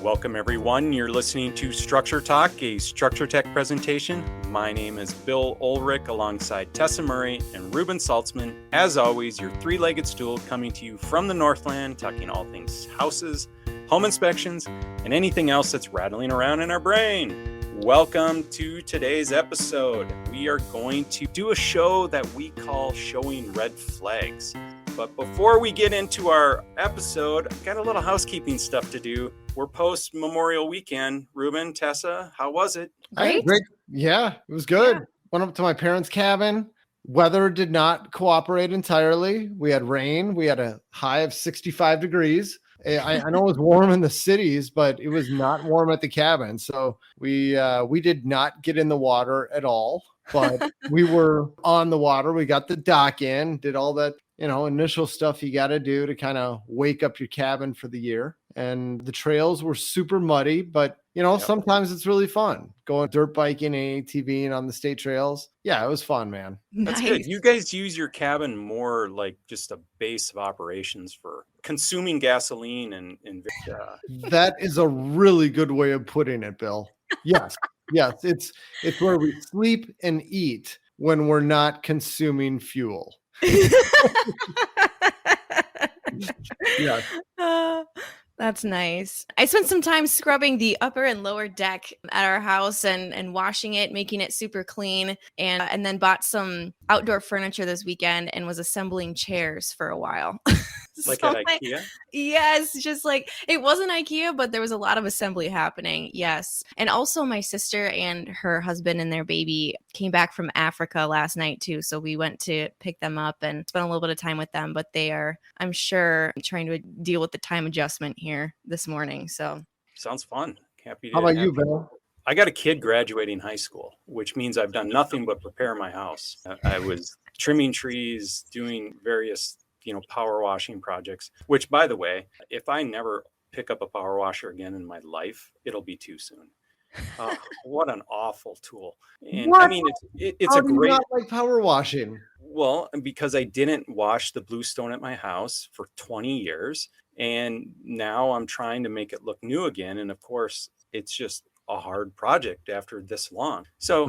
Welcome, everyone. You're listening to Structure Talk, a Structure Tech presentation. My name is Bill Ulrich, alongside Tessa Murray and Reuben Saltzman. As always, your three-legged stool coming to you from the Northland, talking all things houses, home inspections, and anything else that's rattling around in our brain. Welcome to today's episode. We are going to do a show that we call Showing Red Flags. But before we get into our episode, I've got a little housekeeping stuff to do. We're post Memorial Weekend. Reuben, Tessa, how was it? Great. Yeah, it was good. Yeah. Went up to my parents' cabin. Weather did not cooperate entirely. We had rain. We had a high of 65 degrees. I know it was warm in the cities, but it was not warm at the cabin. So we did not get in the water at all, but we were on the water. We got the dock in, did all that, initial stuff you got to do to kind of wake up your cabin for the year. And the trails were super muddy, but sometimes it's really fun going dirt biking and ATVing on the state trails. Yeah, it was fun, man. That's nice. Good. You guys use your cabin more like just a base of operations for consuming gasoline and That is a really good way of putting it, Bill. Yes. It's where we sleep and eat when we're not consuming fuel. Yeah. That's nice. I spent some time scrubbing the upper and lower deck at our house and washing it, making it super clean, and then bought some outdoor furniture this weekend and was assembling chairs for a while. Like at IKEA? Yes, just like it wasn't IKEA, but there was a lot of assembly happening. Yes. And also my sister and her husband and their baby came back from Africa last night too. So we went to pick them up and spent a little bit of time with them, but they are, I'm sure, trying to deal with the time adjustment here this morning. So sounds fun. Happy to. How about you, Bill? I got a kid graduating high school, which means I've done nothing but prepare my house. I was trimming trees, doing various power washing projects, which, by the way, if I never pick up a power washer again in my life, it'll be too soon. What an awful tool. And what? I mean, it's How a great. Do you not like power washing? Well, because I didn't wash the bluestone at my house for 20 years. And now I'm trying to make it look new again. And of course, it's just a hard project after this long. So,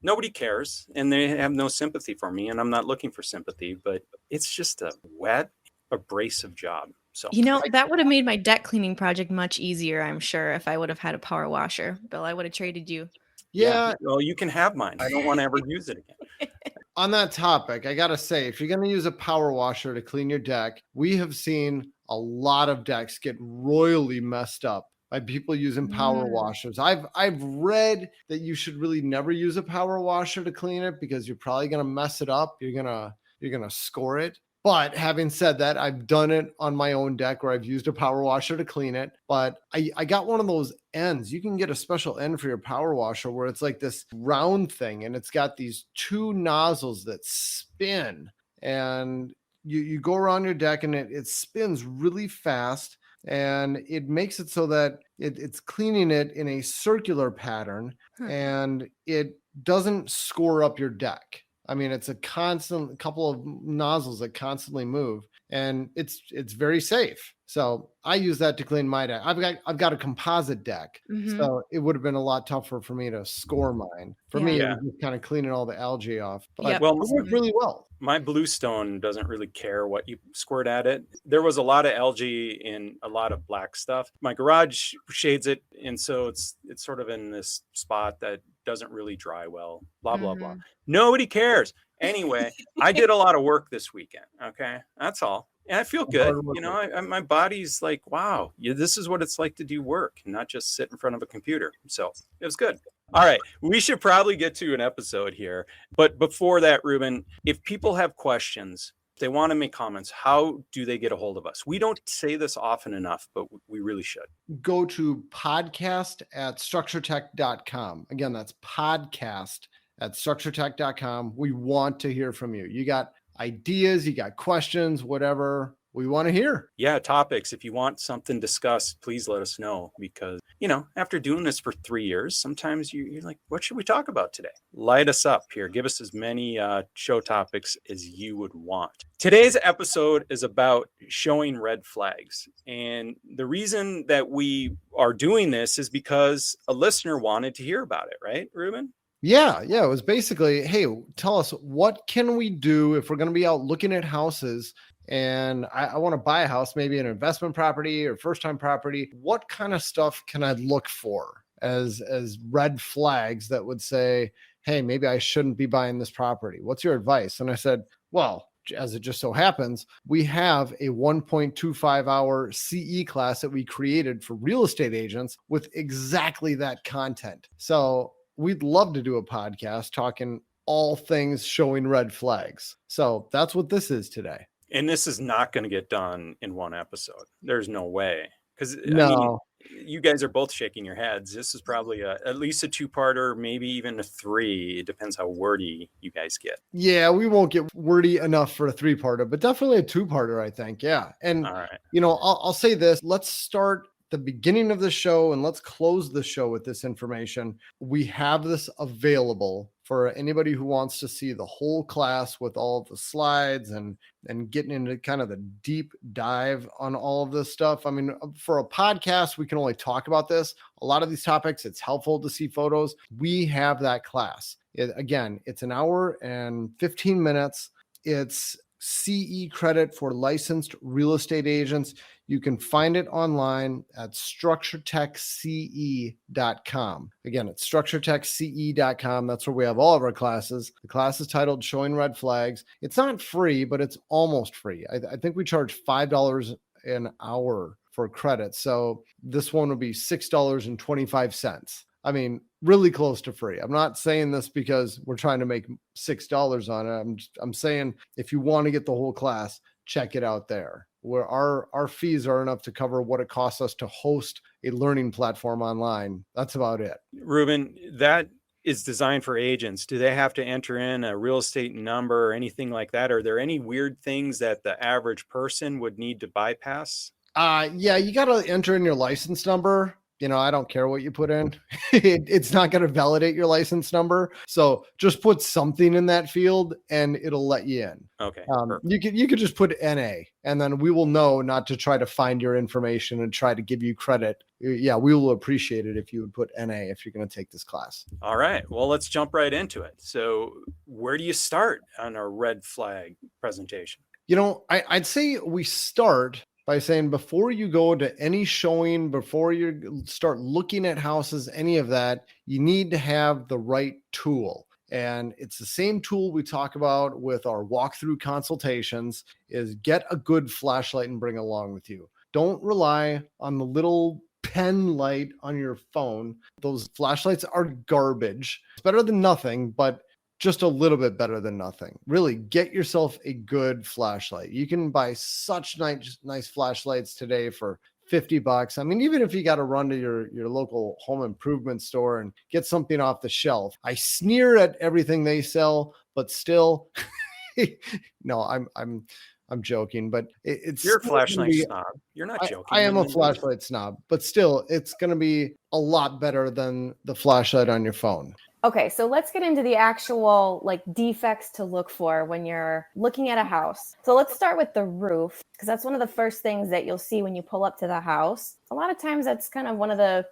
nobody cares and they have no sympathy for me, and I'm not looking for sympathy, but it's just a wet, abrasive job. So, that would have made my deck cleaning project much easier, I'm sure, if I would have had a power washer. Bill, I would have traded you. Yeah. Well, you can have mine. I don't want to ever use it again. On that topic, I got to say, if you're going to use a power washer to clean your deck, we have seen a lot of decks get royally messed up by people using power washers. I've read that you should really never use a power washer to clean it because you're probably going to mess it up. You're going to score it. But having said that, I've done it on my own deck where I've used a power washer to clean it. But I got one of those ends. You can get a special end for your power washer where it's like this round thing and it's got these two nozzles that spin. And you go around your deck and it spins really fast. And it makes it so that it's cleaning it in a circular pattern and it doesn't score up your deck. I mean, it's a constant couple of nozzles that constantly move and it's very safe. So I use that to clean my deck. I've got a composite deck. So it would have been a lot tougher for me to score mine. For me, it was just kind of cleaning all the algae off. But well, it worked really well. My bluestone doesn't really care what you squirt at it. There was a lot of algae in a lot of black stuff. My garage shades it, and so it's sort of in this spot that doesn't really dry well, blah, blah, blah. Nobody cares. Anyway, I did a lot of work this weekend, okay? That's all. And I feel good. My body's like, wow, this is what it's like to do work and not just sit in front of a computer. So it was good. All right. We should probably get to an episode here. But before that, Reuben, if people have questions, if they want to make comments, how do they get a hold of us? We don't say this often enough, but we really should. Go to podcast@structuretech.com. Again, that's podcast@structuretech.com. We want to hear from you. You got ideas, you got questions, whatever, we want to hear. Yeah, topics. If you want something discussed, please let us know, because, after doing this for 3 years, sometimes you're like, what should we talk about today? Light us up here. Give us as many show topics as you would want. Today's episode is about showing red flags. And the reason that we are doing this is because a listener wanted to hear about it, right, Reuben? Yeah. It was basically, hey, tell us, what can we do if we're going to be out looking at houses and I want to buy a house, maybe an investment property or first-time property? What kind of stuff can I look for as red flags that would say, hey, maybe I shouldn't be buying this property? What's your advice? And I said, well, as it just so happens, we have a 1.25 hour CE class that we created for real estate agents with exactly that content. So we'd love to do a podcast talking all things showing red flags. So that's what this is today. And this is not going to get done in one episode. There's no way. Because No. You guys are both shaking your heads. This is probably at least a 2-parter, maybe even a 3. It depends how wordy you guys get. Yeah, we won't get wordy enough for a 3-parter, but definitely a 2-parter, I think. Yeah. And, All right. I'll say this. Let's start the beginning of the show and let's close the show with this information. We have this available for anybody who wants to see the whole class with all of the slides and getting into kind of the deep dive on all of this stuff. I mean, for a podcast, we can only talk about this. A lot of these topics, it's helpful to see photos. We have that class. Again, it's an hour and 15 minutes. It's CE credit for licensed real estate agents. You can find it online at structuretechce.com. Again, it's structuretechce.com. That's where we have all of our classes. The class is titled Showing Red Flags. It's not free, but it's almost free. I think we charge $5 an hour for credit. So this one will be $6.25. I mean, really close to free. I'm not saying this because we're trying to make $6 on it. I'm saying if you want to get the whole class, check it out there, where our fees are enough to cover what it costs us to host a learning platform online. That's about it. Reuben, that is designed for agents. Do they have to enter in a real estate number or anything like that? Are there any weird things that the average person would need to bypass? Yeah, you got to enter in your license number. I don't care what you put in. It's not going to validate your license number. So just put something in that field and it'll let you in. Okay. You could just put NA and then we will know not to try to find your information and try to give you credit. Yeah, we will appreciate it if you would put NA if you're going to take this class. All right. Well, let's jump right into it. So where do you start on a red flag presentation? I'd say we start by saying before you go to any showing, before you start looking at houses, any of that, you need to have the right tool. And it's the same tool we talk about with our walkthrough consultations, is get a good flashlight and bring along with you. Don't rely on the little pen light on your phone. Those flashlights are garbage. It's better than nothing, but just a little bit better than nothing. Really, get yourself a good flashlight. You can buy such nice flashlights today for $50. I mean, even if you got to run to your local home improvement store and get something off the shelf. I sneer at everything they sell, but still, no, I'm joking, but it's you're a flashlight snob. You're not joking. I am a flashlight snob, but still, it's going to be a lot better than the flashlight on your phone. Okay, so let's get into the actual defects to look for when you're looking at a house. So let's start with the roof, because that's one of the first things that you'll see when you pull up to the house. A lot of times that's kind of one of the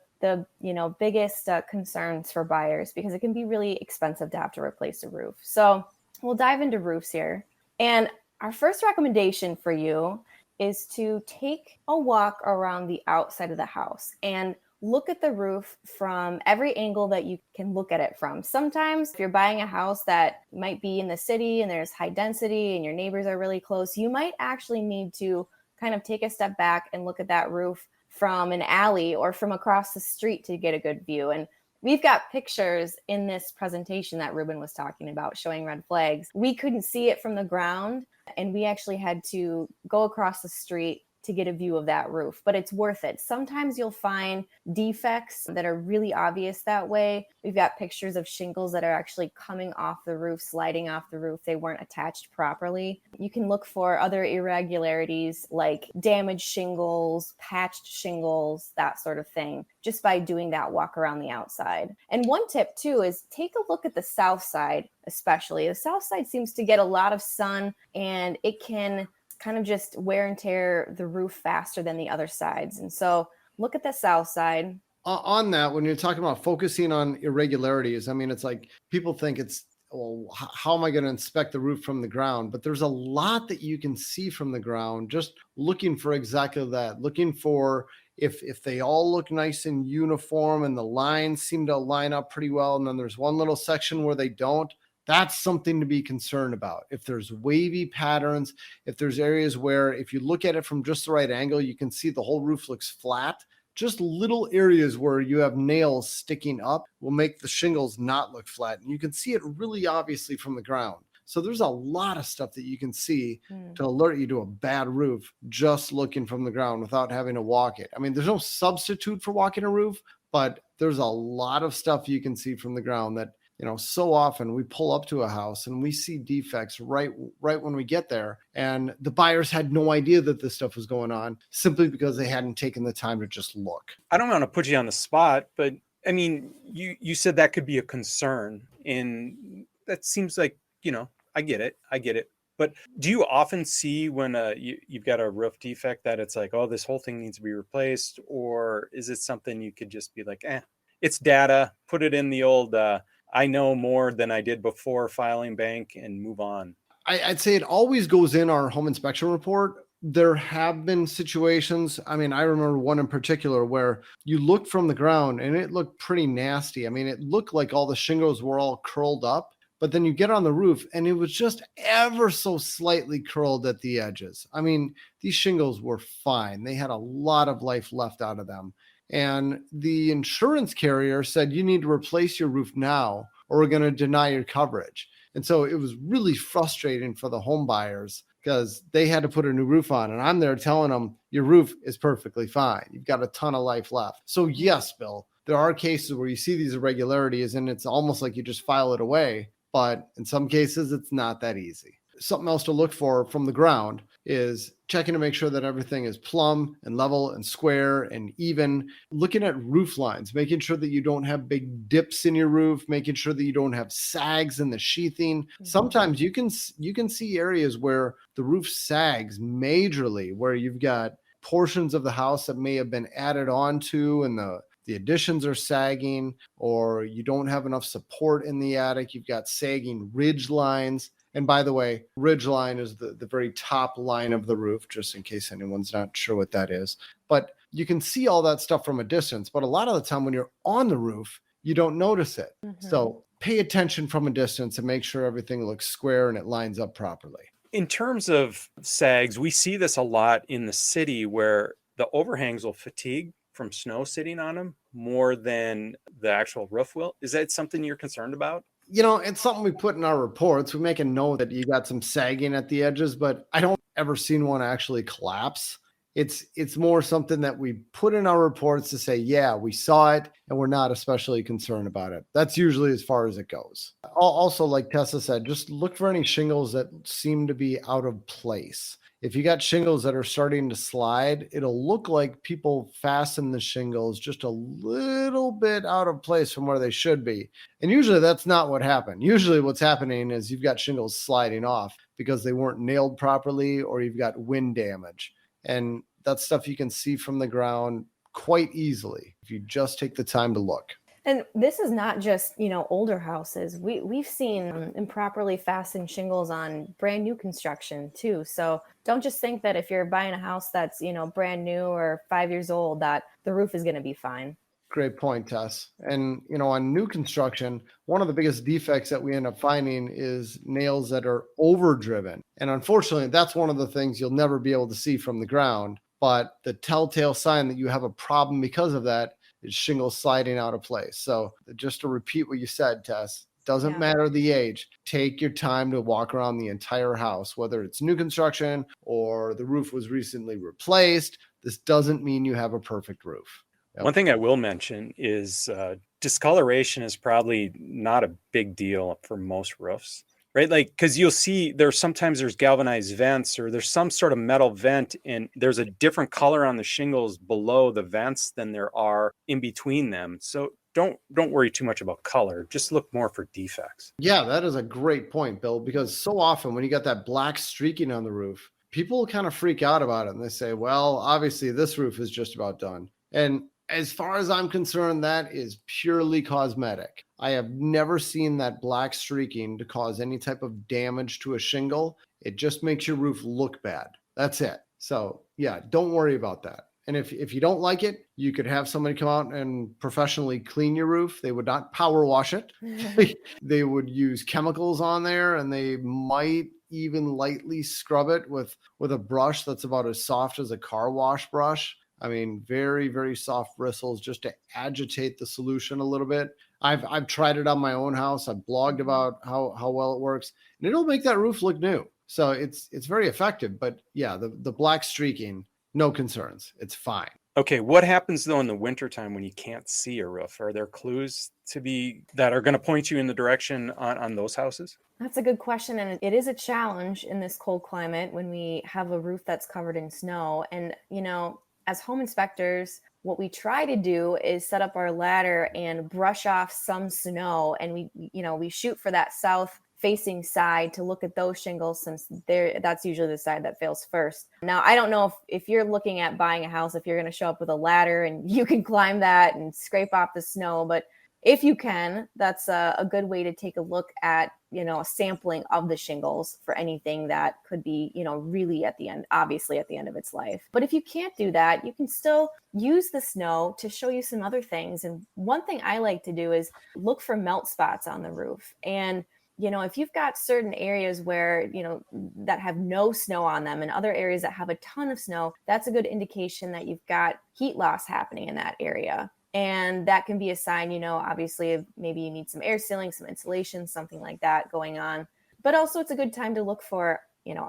biggest concerns for buyers, because it can be really expensive to have to replace a roof. So we'll dive into roofs here. And our first recommendation for you is to take a walk around the outside of the house and look at the roof from every angle that you can look at it from. Sometimes if you're buying a house that might be in the city and there's high density and your neighbors are really close, you might actually need to kind of take a step back and look at that roof from an alley or from across the street to get a good view. And we've got pictures in this presentation that Reuben was talking about showing red flags. We couldn't see it from the ground, and we actually had to go across the street to get a view of that roof, but it's worth it. Sometimes you'll find defects that are really obvious that way. We've got pictures of shingles that are actually coming off the roof, sliding off the roof. They weren't attached properly. You can look for other irregularities like damaged shingles, patched shingles, that sort of thing, just by doing that walk around the outside. And one tip too is take a look at the south side, especially. The south side seems to get a lot of sun, and it can kind of just wear and tear the roof faster than the other sides. And so look at the south side. On that, when you're talking about focusing on irregularities, I mean, it's like people think it's, well, how am I going to inspect the roof from the ground? But there's a lot that you can see from the ground, just looking for exactly that, looking for if they all look nice and uniform and the lines seem to line up pretty well. And then there's one little section where they don't. That's something to be concerned about. If there's wavy patterns, if there's areas where if you look at it from just the right angle, you can see the whole roof looks flat. Just little areas where you have nails sticking up will make the shingles not look flat. And you can see it really obviously from the ground. So there's a lot of stuff that you can see to alert you to a bad roof just looking from the ground without having to walk it. I mean, there's no substitute for walking a roof, but there's a lot of stuff you can see from the ground that, you know, so often we pull up to a house and we see defects right when we get there. And the buyers had no idea that this stuff was going on simply because they hadn't taken the time to just look. I don't want to put you on the spot, but I mean, you said that could be a concern, and that seems like, you know, I get it. But do you often see when you've got a roof defect that it's like, oh, this whole thing needs to be replaced? Or is it something you could just be like, it's data, put it in the old, I know more than I did before filing bank and move on? I'd say it always goes in our home inspection report. There have been situations. I mean, I remember one in particular where you looked from the ground and it looked pretty nasty. I mean, it looked like all the shingles were all curled up, but then you get on the roof and it was just ever so slightly curled at the edges. I mean, these shingles were fine. They had a lot of life left out of them. And the insurance carrier said, you need to replace your roof now or we're going to deny your coverage. And so it was really frustrating for the home buyers because they had to put a new roof on. And I'm there telling them your roof is perfectly fine. You've got a ton of life left. So yes, Bill, there are cases where you see these irregularities and it's almost like you just file it away. But in some cases, it's not that easy. Something else to look for from the ground is checking to make sure that everything is plumb and level and square and even. Looking at roof lines, making sure that you don't have big dips in your roof, making sure that you don't have sags in the sheathing. Sometimes you can see areas where the roof sags majorly, where you've got portions of the house that may have been added onto and the additions are sagging, or you don't have enough support in the attic. You've got sagging ridge lines. And by the way, ridge line is the very top line of the roof, just in case anyone's not sure what that is. But you can see all that stuff from a distance. But a lot of the time when you're on the roof, you don't notice it. So pay attention from a distance and make sure everything looks square and it lines up properly. In terms of sags, we see this a lot in the city where the overhangs will fatigue from snow sitting on them more than the actual roof will. Is that something you're concerned about? You know, it's something we put in our reports. We make a note that you got some sagging at the edges, but I don't ever seen one actually collapse. It's more something that we put in our reports to say, yeah, we saw it and we're not especially concerned about it. That's usually as far as it goes. Also, like Tessa said, just look for any shingles that seem to be out of place. If you got shingles that are starting to slide, it'll look like people fasten the shingles just a little bit out of place from where they should be. And usually that's not what happened. Usually what's happening is you've got shingles sliding off because they weren't nailed properly or you've got wind damage. And that's stuff you can see from the ground quite easily if you just take the time to look. And this is not just, older houses. We've seen improperly fastened shingles on brand new construction too. So don't just think that if you're buying a house that's, brand new or 5 years old, that the roof is going to be fine. Great point, Tess. And, on new construction, one of the biggest defects that we end up finding is nails that are overdriven. And unfortunately, that's one of the things you'll never be able to see from the ground. But the telltale sign that you have a problem because of that is shingles sliding out of place. So just to repeat what you said, Tess, Doesn't Yeah. matter the age. Take your time to walk around the entire house, whether it's new construction or the roof was recently replaced. This doesn't mean you have a perfect roof. Yep. One thing I will mention is discoloration is probably not a big deal for most roofs, right? Like, because you'll see sometimes there's galvanized vents or there's some sort of metal vent and there's a different color on the shingles below the vents than there are in between them. So don't worry too much about color. Just look more for defects. Yeah, that is a great point, Bill, because so often when you got that black streaking on the roof, people kind of freak out about it and they say, well, obviously this roof is just about done. And as far as I'm concerned, that is purely cosmetic. I have never seen that black streaking to cause any type of damage to a shingle. It just makes your roof look bad. That's it. So yeah, don't worry about that. And if you don't like it, you could have somebody come out and professionally clean your roof. They would not power wash it. They would use chemicals on there, and they might even lightly scrub it with a brush that's about as soft as a car wash brush. I mean, very, very soft bristles just to agitate the solution a little bit. I've tried it on my own house. I've blogged about how well it works, and it'll make that roof look new. So it's very effective. But yeah, the black streaking, no concerns. It's fine. Okay, what happens though in the wintertime when you can't see a roof? Are there clues that are going to point you in the direction on those houses? That's a good question. And it is a challenge in this cold climate when we have a roof that's covered in snow. And, as home inspectors, what we try to do is set up our ladder and brush off some snow. And we shoot for that south facing side to look at those shingles, since that's usually the side that fails first. Now, I don't know if you're looking at buying a house, if you're going to show up with a ladder and you can climb that and scrape off the snow, but if you can, that's a good way to take a look at, a sampling of the shingles for anything that could be, really obviously at the end of its life. But if you can't do that, you can still use the snow to show you some other things. And one thing I like to do is look for melt spots on the roof. And if you've got certain areas where, that have no snow on them and other areas that have a ton of snow, that's a good indication that you've got heat loss happening in that area. And that can be a sign, obviously, maybe you need some air sealing, some insulation, something like that going on. But also it's a good time to look for,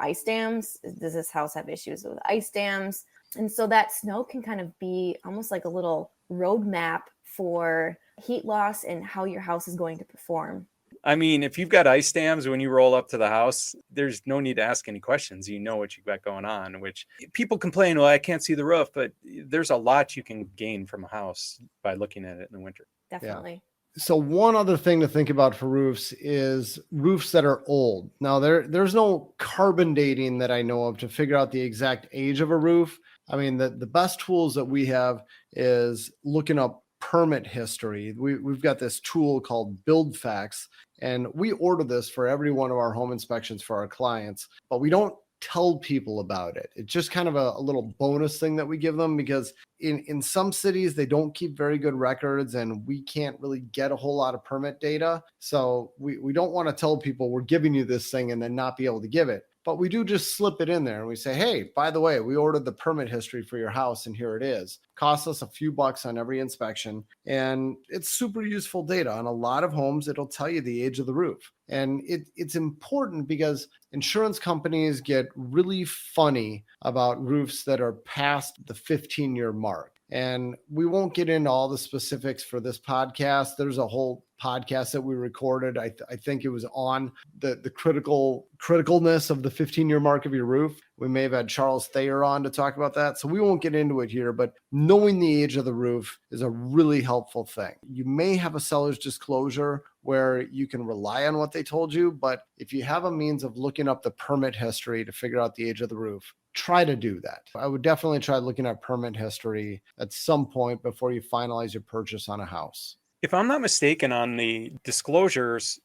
ice dams. Does this house have issues with ice dams? And so that snow can kind of be almost like a little roadmap for heat loss and how your house is going to perform. I mean, if you've got ice dams when you roll up to the house, there's no need to ask any questions. You know what you've got going on, which people complain, well, I can't see the roof, but there's a lot you can gain from a house by looking at it in the winter. Definitely. Yeah. So one other thing to think about for roofs is roofs that are old. Now, there's no carbon dating that I know of to figure out the exact age of a roof. I mean, the best tools that we have is looking up permit history. We've got this tool called defects, and we order this for every one of our home inspections for our clients, but we don't tell people about it. It's just kind of a little bonus thing that we give them, because in some cities, they don't keep very good records and we can't really get a whole lot of permit data. So we don't want to tell people we're giving you this thing and then not be able to give it. But we do just slip it in there and we say, hey, by the way, we ordered the permit history for your house and here it is. Costs us a few bucks on every inspection. And it's super useful data. On a lot of homes, it'll tell you the age of the roof. And it's important because insurance companies get really funny about roofs that are past the 15-year mark. And we won't get into all the specifics for this podcast. There's a whole podcast that we recorded. I think it was on the criticalness of the 15-year mark of your roof. We may have had Charles Thayer on to talk about that. So we won't get into it here, but knowing the age of the roof is a really helpful thing. You may have a seller's disclosure where you can rely on what they told you, but if you have a means of looking up the permit history to figure out the age of the roof, try to do that. I would definitely try looking at permit history at some point before you finalize your purchase on a house. If I'm not mistaken on the disclosures,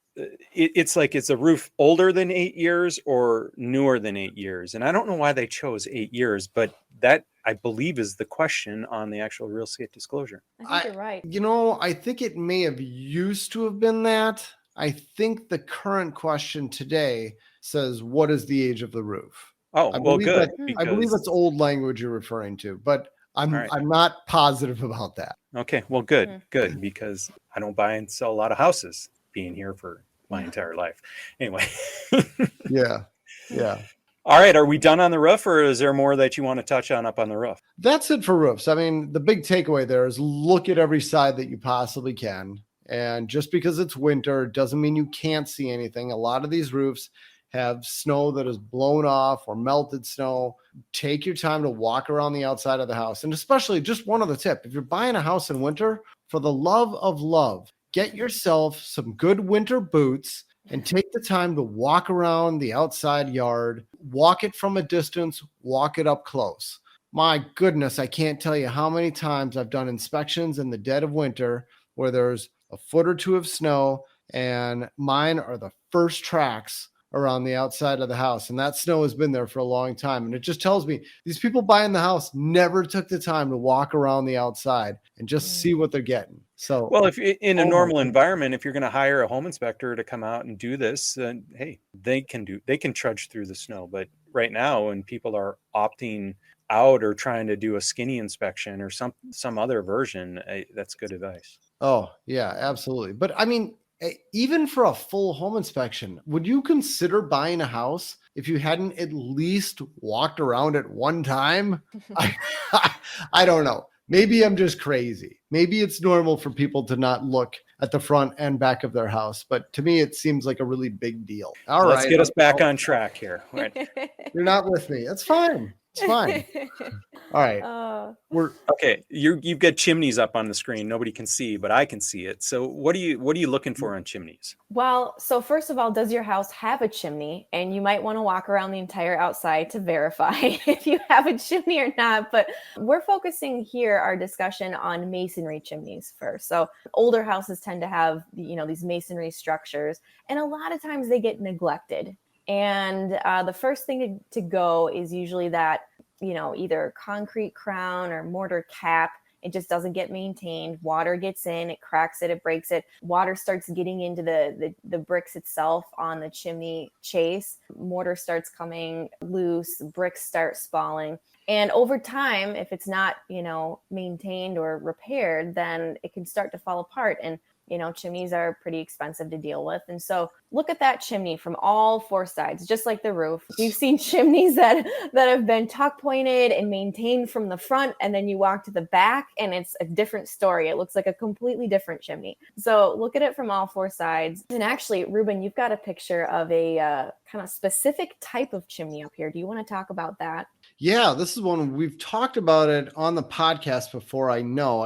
it's like, is the roof older than 8 years or newer than 8 years? And I don't know why they chose 8 years, but that I believe is the question on the actual real estate disclosure. I think you're right. I think it may have used to have been that. I think the current question today says, what is the age of the roof? Oh, well, good. I believe it's old language you're referring to, but I'm not positive about that. Okay, well, good, because I don't buy and sell a lot of houses. being here for my entire life. Anyway. Yeah. All right. Are we done on the roof, or is there more that you want to touch on up on the roof? That's it for roofs. I mean, the big takeaway there is look at every side that you possibly can. And just because it's winter doesn't mean you can't see anything. A lot of these roofs have snow that is blown off or melted snow. Take your time to walk around the outside of the house. And especially, just one other tip, if you're buying a house in winter, for the love of love, get yourself some good winter boots and take the time to walk around the outside yard, walk it from a distance, walk it up close. My goodness, I can't tell you how many times I've done inspections in the dead of winter where there's a foot or two of snow, and mine are the first tracks around the outside of the house. And that snow has been there for a long time. And it just tells me these people buying the house never took the time to walk around the outside and just see what they're getting. So, well, if in a normal environment, if you're going to hire a home inspector to come out and do this, then hey, they can trudge through the snow. But right now, when people are opting out or trying to do a skinny inspection or some other version, that's good advice. Oh, yeah, absolutely. But I mean, even for a full home inspection, would you consider buying a house if you hadn't at least walked around it one time? I don't know. Maybe I'm just crazy. Maybe it's normal for people to not look at the front and back of their house. But to me, it seems like a really big deal. All right. Let's get us back on track here. Right. You're not with me. That's fine. It's fine. All right. We're okay. You've got chimneys up on the screen. Nobody can see, but I can see it. So what are you looking for on chimneys? Well, so first of all, does your house have a chimney? And you might want to walk around the entire outside to verify if you have a chimney or not. But we're focusing here our discussion on masonry chimneys first. So older houses tend to have, these masonry structures, and a lot of times they get neglected. And the first thing to go is usually that, either concrete crown or mortar cap. It just doesn't get maintained. Water gets in, it cracks it, it breaks it. Water starts getting into the bricks itself on the chimney chase. Mortar starts coming loose, bricks start spalling. And over time, if it's not, maintained or repaired, then it can start to fall apart. And chimneys are pretty expensive to deal with. And so look at that chimney from all four sides, just like the roof. You've seen chimneys that have been tuck pointed and maintained from the front, and then you walk to the back and it's a different story. It looks like a completely different chimney. So look at it from all four sides. And actually, Reuben, you've got a picture of a kind of specific type of chimney up here. Do you want to talk about that? Yeah, this is one we've talked about it on the podcast before. I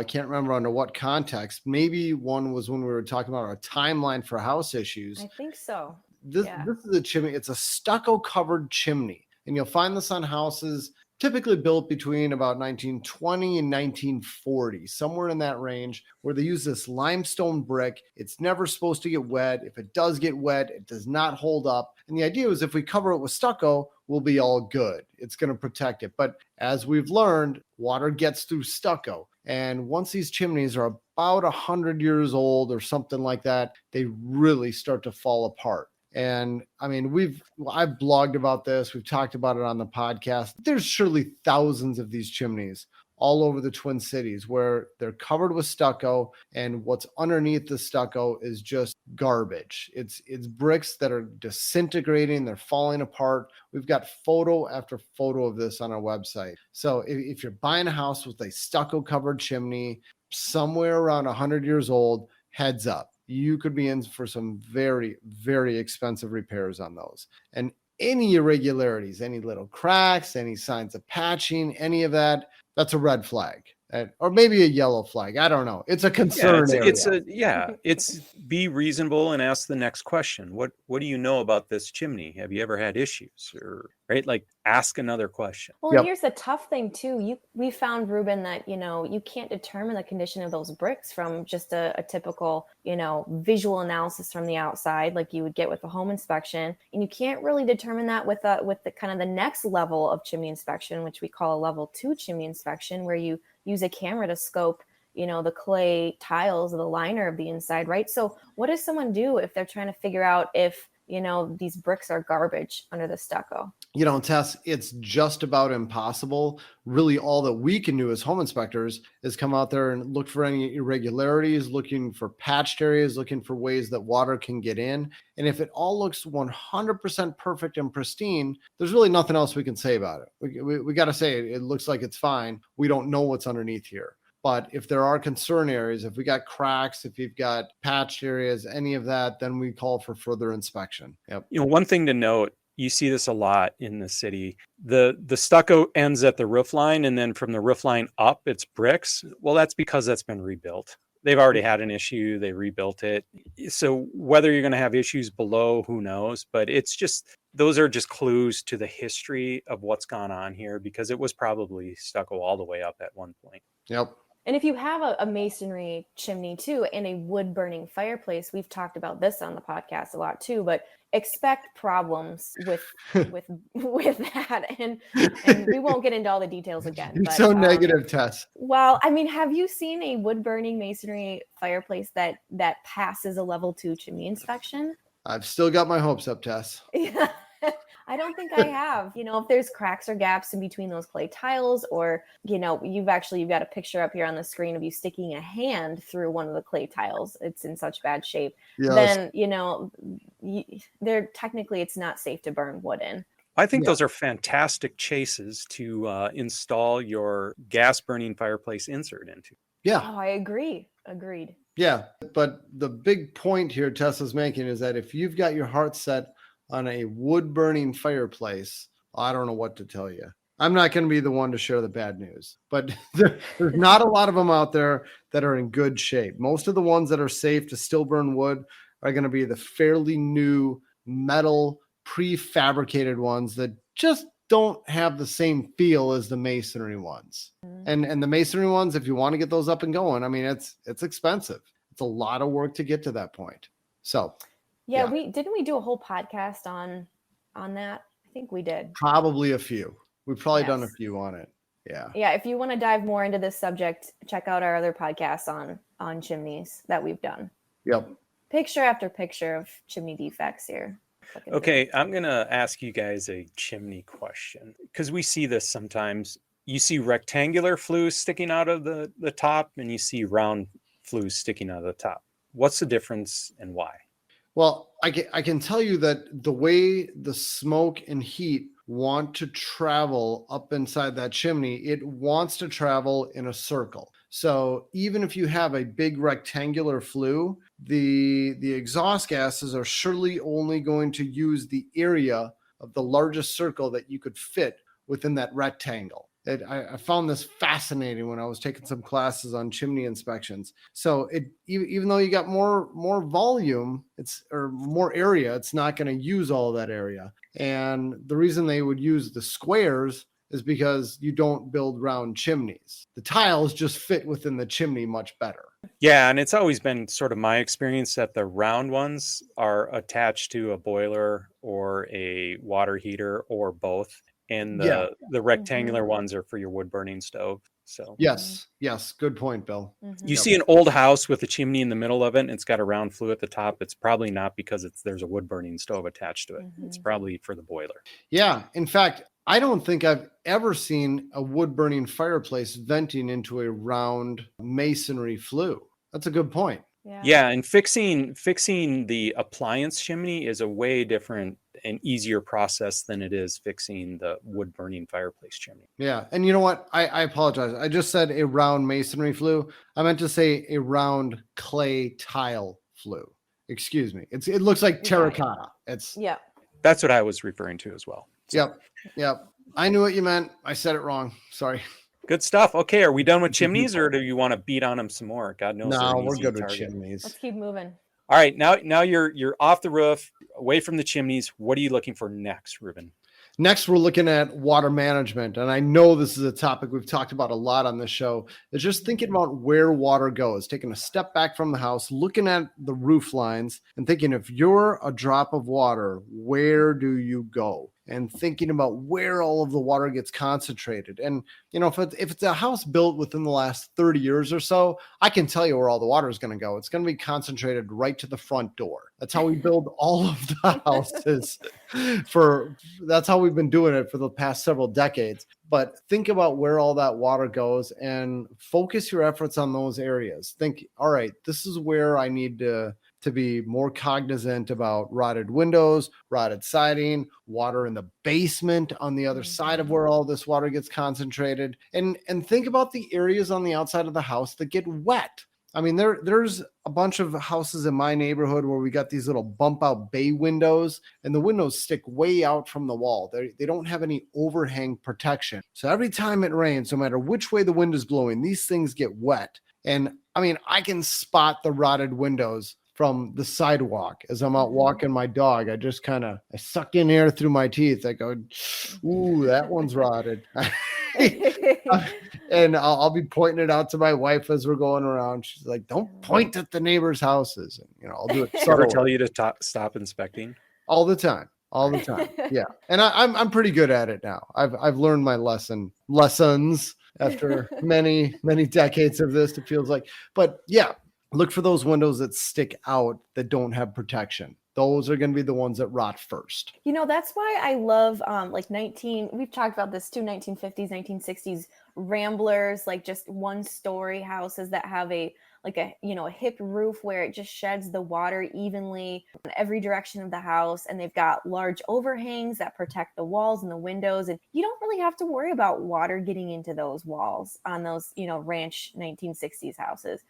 can't remember under what context. Maybe one was when we were talking about our timeline for house issues. I think so. This is a chimney. It's a stucco covered chimney, and you'll find this on houses typically built between about 1920 and 1940, somewhere in that range, where they use this limestone brick. It's never supposed to get wet. If it does get wet, it does not hold up. And the idea is if we cover it with stucco, we'll be all good. It's going to protect it. But as we've learned, water gets through stucco. And once these chimneys are about 100 years old or something like that, they really start to fall apart. And I mean, I've blogged about this. We've talked about it on the podcast. There's surely thousands of these chimneys all over the Twin Cities where they're covered with stucco, and what's underneath the stucco is just garbage. It's bricks that are disintegrating. They're falling apart. We've got photo after photo of this on our website. So if you're buying a house with a stucco covered chimney somewhere around 100 years old, heads up. You could be in for some very, very expensive repairs on those. And any irregularities, any little cracks, any signs of patching, any of that, that's a red flag. Or maybe a yellow flag. I don't know. It's a concern area. It's be reasonable and ask the next question. What do you know about this chimney? Have you ever had issues? Or right, like ask another question. Well, and here's the tough thing too. We found, Reuben, that you can't determine the condition of those bricks from just a typical visual analysis from the outside, like you would get with a home inspection, and you can't really determine that with the kind of the next level of chimney inspection, which we call a level 2 chimney inspection, where you use a camera to scope, the clay tiles of the liner of the inside, right? So what does someone do if they're trying to figure out if, these bricks are garbage under the stucco. Tess, it's just about impossible. Really, all that we can do as home inspectors is come out there and look for any irregularities, looking for patched areas, looking for ways that water can get in. And if it all looks 100% perfect and pristine, there's really nothing else we can say about it. We got to say it looks like it's fine. We don't know what's underneath here. But if there are concern areas, if we got cracks, if you've got patched areas, any of that, then we call for further inspection. Yep. One thing to note, you see this a lot in the city. The stucco ends at the roof line, and then from the roof line up, it's bricks. Well, that's because that's been rebuilt. They've already had an issue. They rebuilt it. So whether you're going to have issues below, who knows? But those are just clues to the history of what's gone on here, because it was probably stucco all the way up at one point. Yep. And if you have a masonry chimney too, and a wood burning fireplace, we've talked about this on the podcast a lot too, but expect problems with that. And we won't get into all the details again. You're but, so negative, Tess. Well, I mean, have you seen a wood burning masonry fireplace that passes a level 2 chimney inspection? I've still got my hopes up, Tess. Yeah. I don't think I have. If there's cracks or gaps in between those clay tiles, or, you've got a picture up here on the screen of you sticking a hand through one of the clay tiles. It's in such bad shape. Yes. Then, technically it's not safe to burn wood in. I think those are fantastic chases to install your gas burning fireplace insert into. Yeah. Oh, I agree. Agreed. Yeah. But the big point here Tessa's making is that if you've got your heart set on a wood burning fireplace, I don't know what to tell you. I'm not going to be the one to share the bad news, but there's not a lot of them out there that are in good shape. Most of the ones that are safe to still burn wood are going to be the fairly new metal prefabricated ones that just don't have the same feel as the masonry ones. And the masonry ones, if you want to get those up and going, I mean, it's expensive. It's a lot of work to get to that point. So yeah. we do a whole podcast on that. I think we did. Probably a few. We've probably done a few on it. Yeah. Yeah. If you want to dive more into this subject, check out our other podcasts on chimneys that we've done. Yep. Picture after picture of chimney defects here. Okay. I'm going to ask you guys a chimney question, because we see this sometimes. You see rectangular flues sticking out of the top, and you see round flues sticking out of the top. What's the difference and why? Well, I can tell you that the way the smoke and heat want to travel up inside that chimney, it wants to travel in a circle. So even if you have a big rectangular flue, the exhaust gases are surely only going to use the area of the largest circle that you could fit within that rectangle. I found this fascinating when I was taking some classes on chimney inspections. So even though you got more volume, or more area, it's not going to use all of that area. And the reason they would use the squares is because you don't build round chimneys. The tiles just fit within the chimney much better. Yeah, and it's always been sort of my experience that the round ones are attached to a boiler or a water heater or both. And the rectangular ones are for your wood burning stove. So yes, good point, Bill. You see an old house with a chimney in the middle of it, and it's got a round flue at the top. It's probably not because there's a wood burning stove attached to it. It's probably for the boiler. Yeah. In fact, I don't think I've ever seen a wood burning fireplace venting into a round masonry flue. That's a good point. Yeah, and fixing the appliance chimney is a way different and easier process than it is fixing the wood burning fireplace chimney. Yeah, and you know what? I apologize. I just said a round masonry flue. I meant to say a round clay tile flue. Excuse me. It looks like terracotta. That's what I was referring to as well. So. Yep. I knew what you meant. I said it wrong. Sorry. Good stuff. Okay, are we done with chimneys, or do you want to beat on them some more? God knows. No, we're good with chimneys. Let's keep moving. All right, now you're off the roof, away from the chimneys. What are you looking for next, Reuben? Next, we're looking at water management. And I know this is a topic we've talked about a lot on this show. It's just thinking about where water goes, taking a step back from the house, looking at the roof lines and thinking, if you're a drop of water, where do you go? and thinking about where all of the water gets concentrated. And, if it's a house built within the last 30 years or so, I can tell you where all the water is going to go. It's going to be concentrated right to the front door. That's how we build all of the houses that's how we've been doing it for the past several decades. But think about where all that water goes and focus your efforts on those areas. Think, all right, this is where I need to be more cognizant about rotted windows, rotted siding, water in the basement on the other side of where all this water gets concentrated. And think about the areas on the outside of the house that get wet. I mean, there's a bunch of houses in my neighborhood where we got these little bump out bay windows, and the windows stick way out from the wall. They don't have any overhang protection. So every time it rains, no matter which way the wind is blowing, these things get wet. And I mean, I can spot the rotted windows from the sidewalk as I'm out walking my dog. I just I suck in air through my teeth. I go, ooh, that one's rotted. And I'll be pointing it out to my wife as we're going around. She's like, don't point at the neighbors' houses. And, I'll do it. Ever tell you to stop inspecting? All the time. Yeah. And I'm pretty good at it now. I've learned my lessons after many, many decades of this, it feels like. But yeah, look for those windows that stick out that don't have protection. Those are going to be the ones that rot first. That's why I love we've talked about this too, 1950s, 1960s ramblers, like just 1-story houses that have a hip roof where it just sheds the water evenly in every direction of the house. And they've got large overhangs that protect the walls and the windows. And you don't really have to worry about water getting into those walls on those, ranch 1960s houses.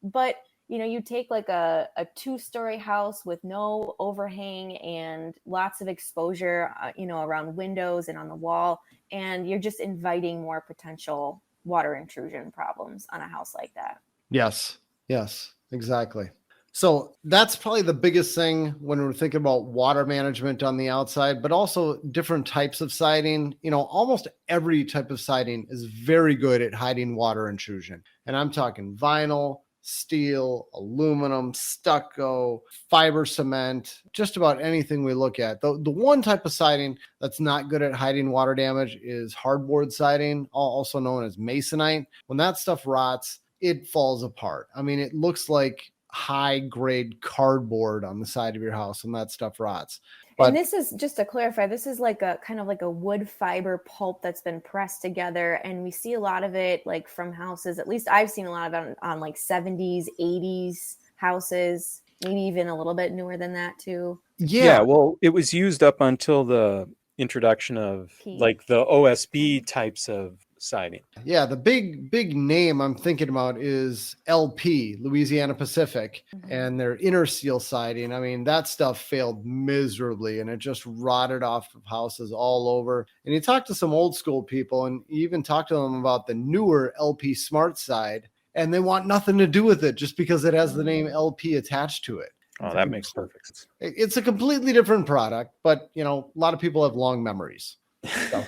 But you take like a 2-story house with no overhang and lots of exposure, around windows and on the wall, and you're just inviting more potential water intrusion problems on a house like that. Yes, exactly. So that's probably the biggest thing when we're thinking about water management on the outside, but also different types of siding. Almost every type of siding is very good at hiding water intrusion. And I'm talking vinyl, steel, aluminum, stucco, fiber cement, just about anything we look at. The one type of siding that's not good at hiding water damage is hardboard siding, also known as masonite. When that stuff rots, it falls apart. I mean, it looks like high grade cardboard on the side of your house when that stuff rots. But, and this is, just to clarify, this is like a kind of like a wood fiber pulp that's been pressed together. And we see a lot of it like from houses, at least I've seen a lot of it on like 70s, 80s houses, maybe even a little bit newer than that too. Yeah, well, it was used up until the introduction of like the OSB types of siding. Yeah, the big name I'm thinking about is LP, Louisiana Pacific, and their inner seal siding. I mean, that stuff failed miserably and it just rotted off of houses all over. And you talk to some old school people and you even talk to them about the newer LP Smart side, and they want nothing to do with it just because it has the name LP attached to it. Oh, that makes perfect sense. It's a completely different product, but a lot of people have long memories. So.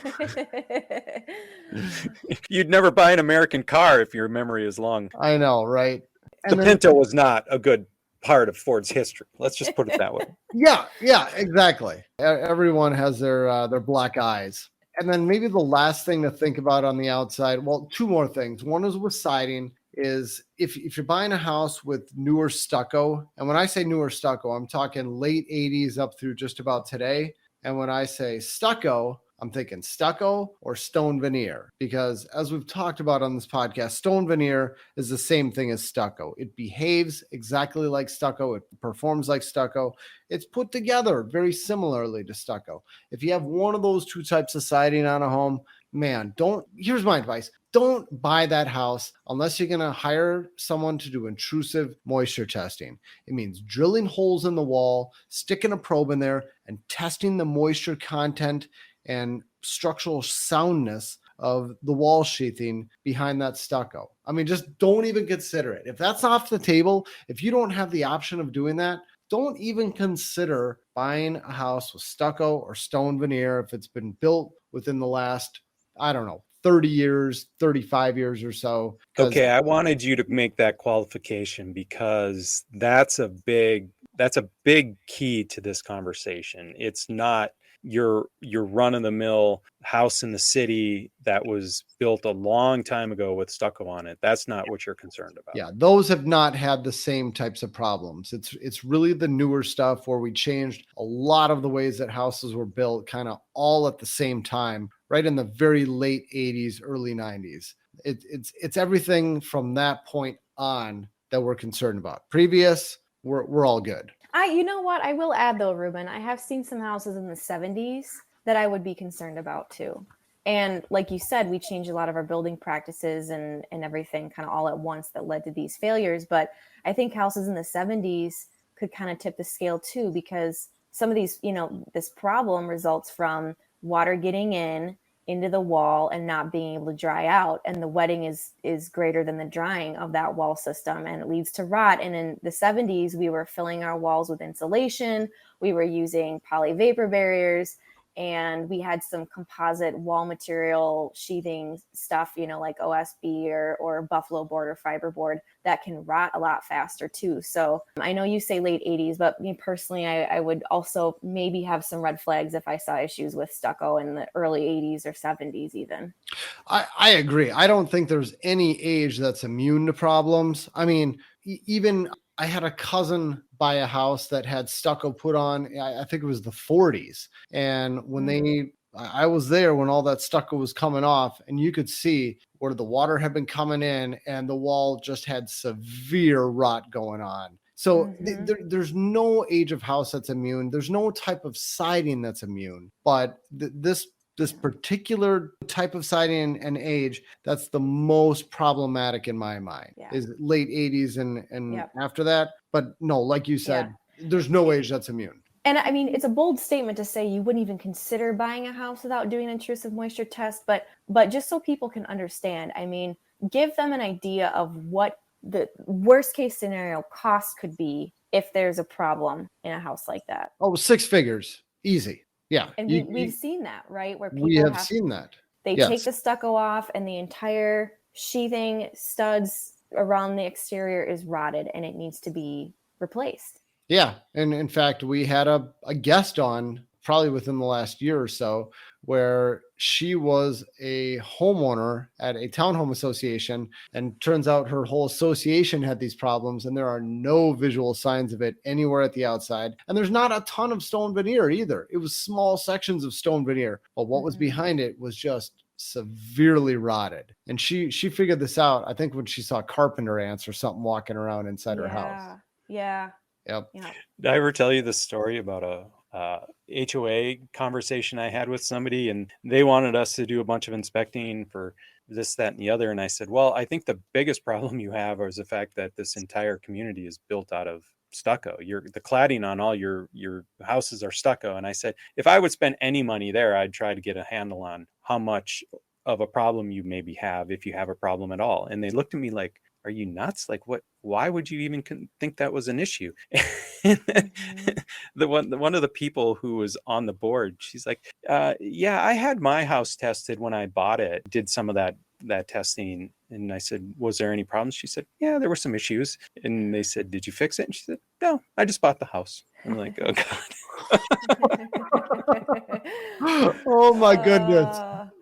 You'd never buy an American car if your memory is long. I know, right? The Pinto was not a good part of Ford's history. Let's just put it that way. Yeah, exactly. Everyone has their black eyes. And then maybe the last thing to think about on the outside, well, 2 more things. One is with siding, is if you're buying a house with newer stucco, and when I say newer stucco, I'm talking late 80s up through just about today. And when I say stucco, I'm thinking stucco or stone veneer, because as we've talked about on this podcast, stone veneer is the same thing as stucco. It behaves exactly like stucco. It performs like stucco. It's put together very similarly to stucco. If you have one of those 2 types of siding on a home, man, here's my advice. Don't buy that house unless you're going to hire someone to do intrusive moisture testing. It means drilling holes in the wall, sticking a probe in there, and testing the moisture content and structural soundness of the wall sheathing behind that stucco. I mean, just don't even consider it. If that's off the table, if you don't have the option of doing that, don't even consider buying a house with stucco or stone veneer if it's been built within the last, 30 years, 35 years or so. Okay, I wanted you to make that qualification because that's a big key to this conversation. It's not your run-of-the-mill house in the city that was built a long time ago with stucco on it. That's not what you're concerned about. Yeah, those have not had the same types of problems. It's really the newer stuff where we changed a lot of the ways that houses were built kind of all at the same time, right in the very late 80s, early 90s. It's everything from that point on that we're concerned about. Previous, we're all good. You know what? I will add though, Reuben, I have seen some houses in the 70s that I would be concerned about too. And like you said, we changed a lot of our building practices and everything kind of all at once that led to these failures. But I think houses in the 70s could kind of tip the scale too, because some of these, this problem results from water getting into the wall and not being able to dry out, and the wetting is greater than the drying of that wall system, and it leads to rot. And in the 70s, we were filling our walls with insulation, we were using poly vapor barriers, and we had some composite wall material sheathing stuff, like OSB or buffalo board or fiberboard that can rot a lot faster too. So I know you say late 80s, but me personally, I would also maybe have some red flags if I saw issues with stucco in the early 80s or 70s even. I agree. I don't think there's any age that's immune to problems. I mean, even I had a cousin buy a house that had stucco put on, I think it was the 40s. And when I was there when all that stucco was coming off, and you could see where the water had been coming in and the wall just had severe rot going on. So there's no age of house that's immune. There's no type of siding that's immune, but this particular type of siding and age, that's the most problematic in my mind, is late 80s and after that. But no, like you said, there's no age that's immune. And I mean, it's a bold statement to say you wouldn't even consider buying a house without doing an intrusive moisture test. But just so people can understand, I mean, give them an idea of what the worst case scenario cost could be if there's a problem in a house like that. Oh, 6 figures. Easy. Yeah. And we've seen that, right? Where people we have seen that. They take the stucco off and the entire sheathing studs around the exterior is rotted and it needs to be replaced. Yeah. And in fact, we had a guest on probably within the last year or so where she was a homeowner at a townhome association, and turns out her whole association had these problems, and there are no visual signs of it anywhere at the outside. And there's not a ton of stone veneer either. It was small sections of stone veneer, but what was behind it was just severely rotted. And she figured this out, I think, when she saw carpenter ants or something walking around inside her house. Yeah. Yep. Yeah. Did I ever tell you this story about a HOA conversation I had with somebody, and they wanted us to do a bunch of inspecting for this, that, and the other. And I said, well, I think the biggest problem you have is the fact that this entire community is built out of stucco. The cladding on all your houses are stucco. And I said, if I would spend any money there, I'd try to get a handle on how much of a problem you maybe have, if you have a problem at all. And they looked at me like, are you nuts? Like, what? Why would you even think that was an issue? One of the people who was on the board, she's like, yeah, I had my house tested when I bought it. Did some of that testing. And I said, was there any problems? She said, yeah, there were some issues. And they said, did you fix it? And she said, no, I just bought the house. I'm like, oh God. Oh my goodness.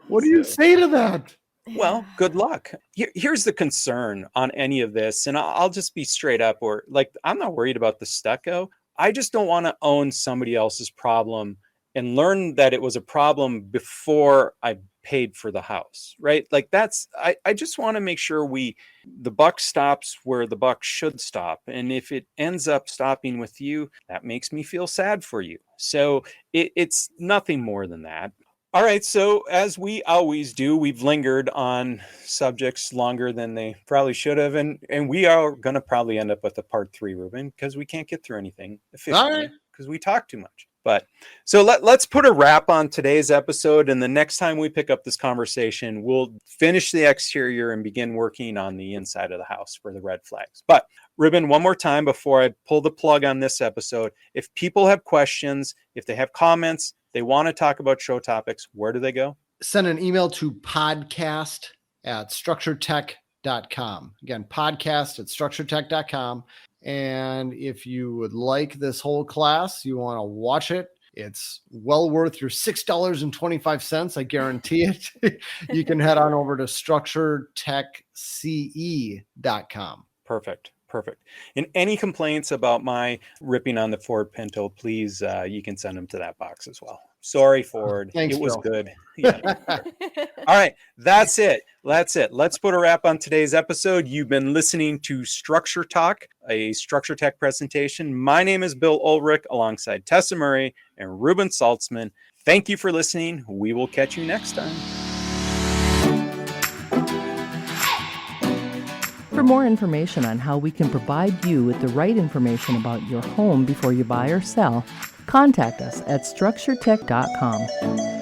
What do you say to that? Well, good luck. Here's the concern on any of this. And I'll just be straight up, or like, I'm not worried about the stucco. I just don't want to own somebody else's problem and learn that it was a problem before I paid for the house, right? Like I just want to make sure the buck stops where the buck should stop. And if it ends up stopping with you, that makes me feel sad for you. So it's nothing more than that. All right, so as we always do, we've lingered on subjects longer than they probably should have, and we are going to probably end up with a part 3, Reuben, because we can't get through anything efficiently because we talk too much. But so let's put a wrap on today's episode, and the next time we pick up this conversation, we'll finish the exterior and begin working on the inside of the house for the red flags. But Reuben, one more time before I pull the plug on this episode, if people have questions, if they have comments, they want to talk about show topics, where do they go? Send an email to podcast@structuretech.com. Again, podcast@structuretech.com. And if you would like this whole class, you want to watch it It's well worth your $6.25. I guarantee it. You can head on over to structuretechce.com. Perfect. And any complaints about my ripping on the Ford Pinto, please, you can send them to that box as well. Sorry, Ford. Thanks, it was Bill. good. Yeah. All right. That's it. Let's put a wrap on today's episode. You've been listening to Structure Talk, a Structure Tech presentation. My name is Bill Ulrich alongside Tessa Murray and Reuben Saltzman. Thank you for listening. We will catch you next time. For more information on how we can provide you with the right information about your home before you buy or sell, contact us at structuretech.com.